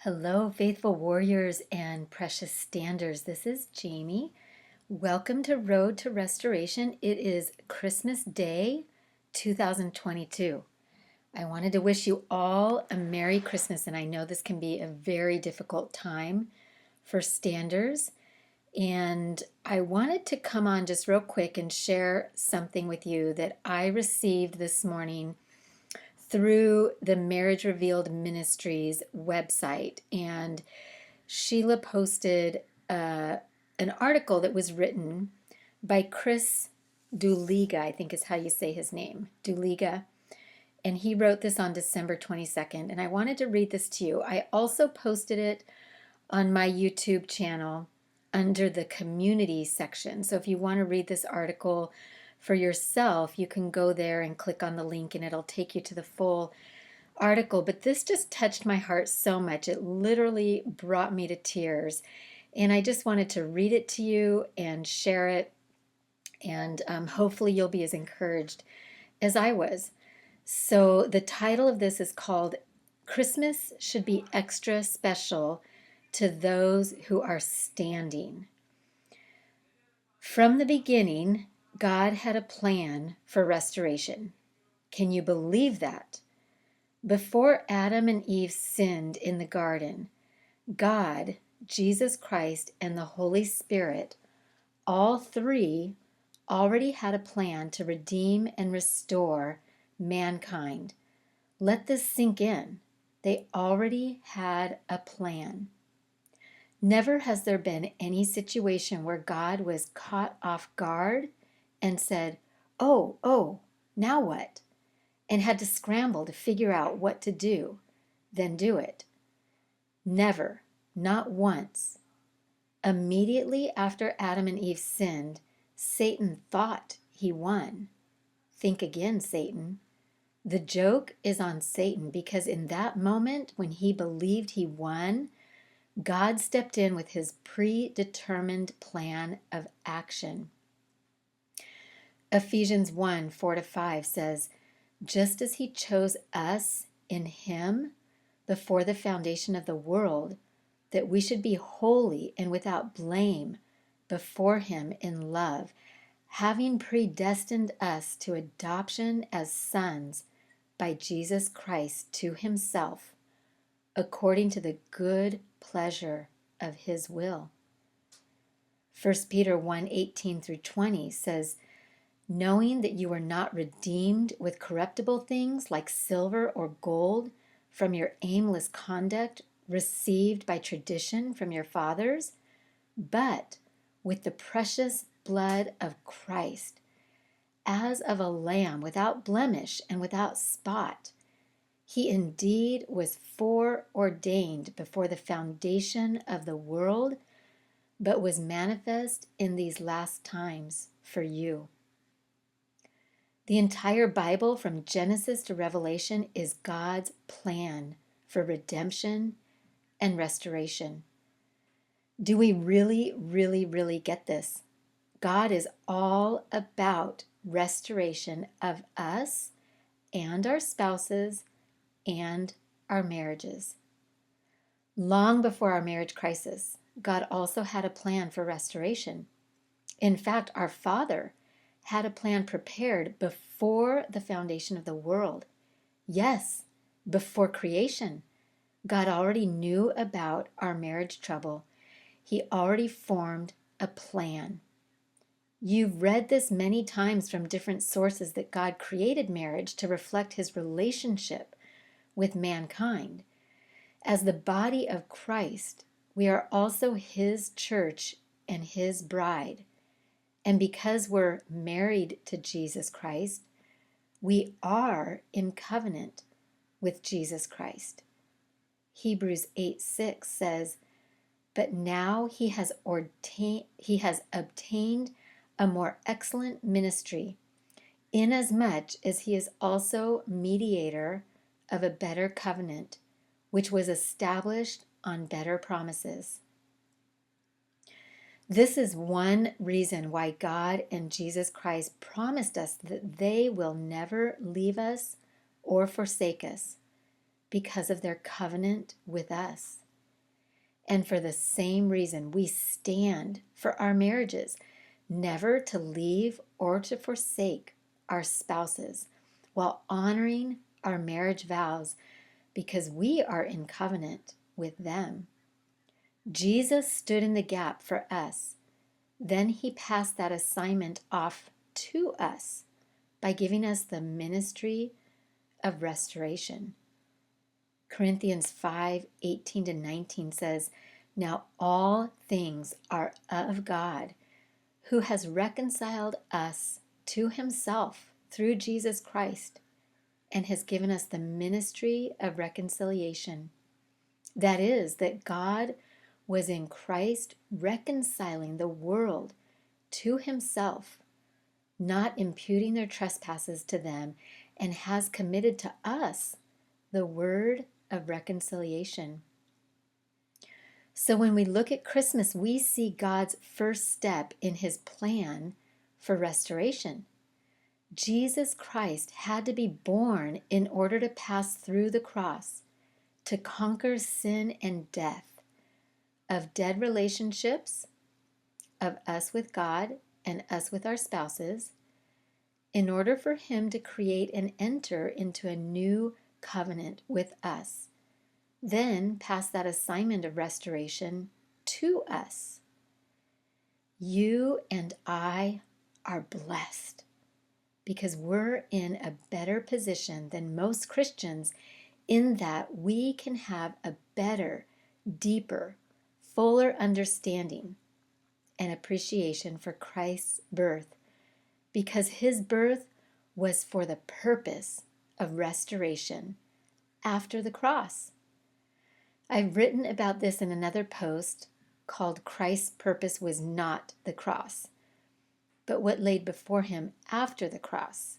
Hello, faithful warriors and precious standers. This is Jamie. Welcome to Road to Restoration. It is Christmas Day 2022. I wanted to wish you all a Merry Christmas, and I know this can be a very difficult time for standers. And I wanted to come on just real quick and share something with you that I received this morning through the Marriage Revealed Ministries website. And Sheila posted an article that was written by Chris Duliga, I think is how you say his name, Duliga. And he wrote this on December 22nd. And I wanted to read this to you. I also posted it on my YouTube channel under the community section. So if you want to read this article for yourself, you can go there and click on the link and it'll take you to the full article. But this just touched my heart so much. It literally brought me to tears. And I just wanted to read it to you and share it. And hopefully you'll be as encouraged as I was. So the title of this is called Christmas Should Be Extra Special to Those Who Are Standing. From the beginning, God had a plan for restoration. Can you believe that? Before Adam and Eve sinned in the garden, God, Jesus Christ, and the Holy Spirit, all three already had a plan to redeem and restore mankind. Let this sink in. They already had a plan. Never has there been any situation where God was caught off guard and said, oh, now what? And had to scramble to figure out what to do, then do it. Never, not once. Immediately after Adam and Eve sinned, Satan thought he won. Think again, Satan. The joke is on Satan because in that moment when he believed he won, God stepped in with his predetermined plan of action. Ephesians 1:4-5 says, just as he chose us in him before the foundation of the world, that we should be holy and without blame before him in love, having predestined us to adoption as sons by Jesus Christ to himself, according to the good pleasure of his will. 1 Peter 1:18-20 says, knowing that you were not redeemed with corruptible things like silver or gold from your aimless conduct received by tradition from your fathers, but with the precious blood of Christ, as of a lamb without blemish and without spot. He indeed was foreordained before the foundation of the world, but was manifest in these last times for you. The entire Bible, from Genesis to Revelation, is God's plan for redemption and restoration. Do we really get this? God is all about restoration of us and our spouses and our marriages. Long before our marriage crisis, God also had a plan for restoration. In fact, our Father had a plan prepared before the foundation of the world. Yes, before creation. God already knew about our marriage trouble. He already formed a plan. You've read this many times from different sources that God created marriage to reflect his relationship with mankind. As the body of Christ, we are also his church and his bride. And because we're married to Jesus Christ, we are in covenant with Jesus Christ. Hebrews 8:6 says, but now he has obtained a more excellent ministry, inasmuch as he is also mediator of a better covenant, which was established on better promises. This is one reason why God and Jesus Christ promised us that they will never leave us or forsake us, because of their covenant with us. And for the same reason, we stand for our marriages, never to leave or to forsake our spouses while honoring our marriage vows because we are in covenant with them. Jesus stood in the gap for us. Then he passed that assignment off to us by giving us the ministry of restoration. Corinthians 5:18-19 says, "Now all things are of God, who has reconciled us to himself through Jesus Christ and has given us the ministry of reconciliation. That is, that God was in Christ reconciling the world to himself, not imputing their trespasses to them, and has committed to us the word of reconciliation." So when we look at Christmas, we see God's first step in his plan for restoration. Jesus Christ had to be born in order to pass through the cross, to conquer sin and death, of dead relationships, of us with God and us with our spouses, in order for him to create and enter into a new covenant with us. Then pass that assignment of restoration to us. You and I are blessed because we're in a better position than most Christians in that we can have a better, deeper, fuller understanding and appreciation for Christ's birth because his birth was for the purpose of restoration after the cross. I've written about this in another post called "Christ's Purpose Was Not the Cross, but what laid before him after the cross,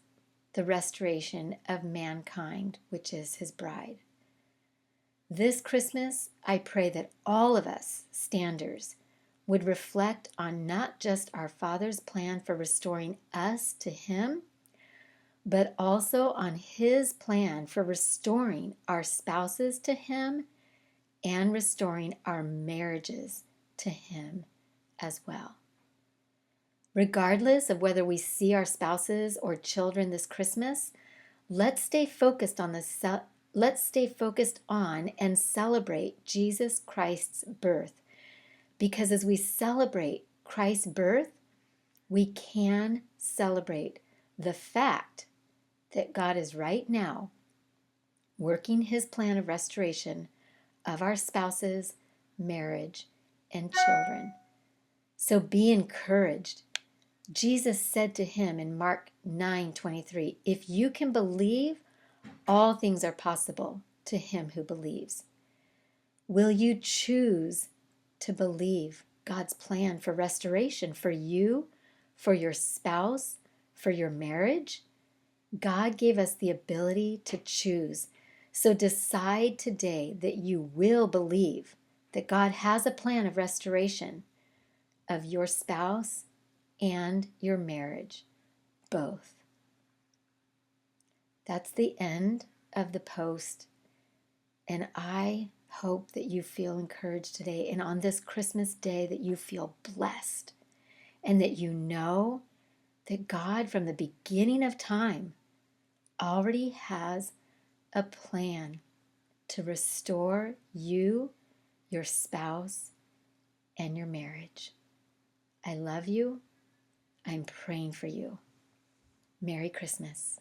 the restoration of mankind, which is his bride." This Christmas, I pray that all of us standers would reflect on not just our Father's plan for restoring us to him, but also on his plan for restoring our spouses to him and restoring our marriages to him as well. Regardless of whether we see our spouses or children this Christmas, let's stay focused on and celebrate Jesus Christ's birth. Because as we celebrate Christ's birth, we can celebrate the fact that God is right now working his plan of restoration of our spouses, marriage, and children. So be encouraged. Jesus said to him in Mark 9:23, "If you can believe, all things are possible to him who believes." Will you choose to believe God's plan for restoration for you, for your spouse, for your marriage? God gave us the ability to choose. So decide today that you will believe that God has a plan of restoration of your spouse and your marriage, both. That's the end of the post, and I hope that you feel encouraged today, and on this Christmas day that you feel blessed, and that you know that God from the beginning of time already has a plan to restore you, your spouse, and your marriage. I love you. I'm praying for you. Merry Christmas.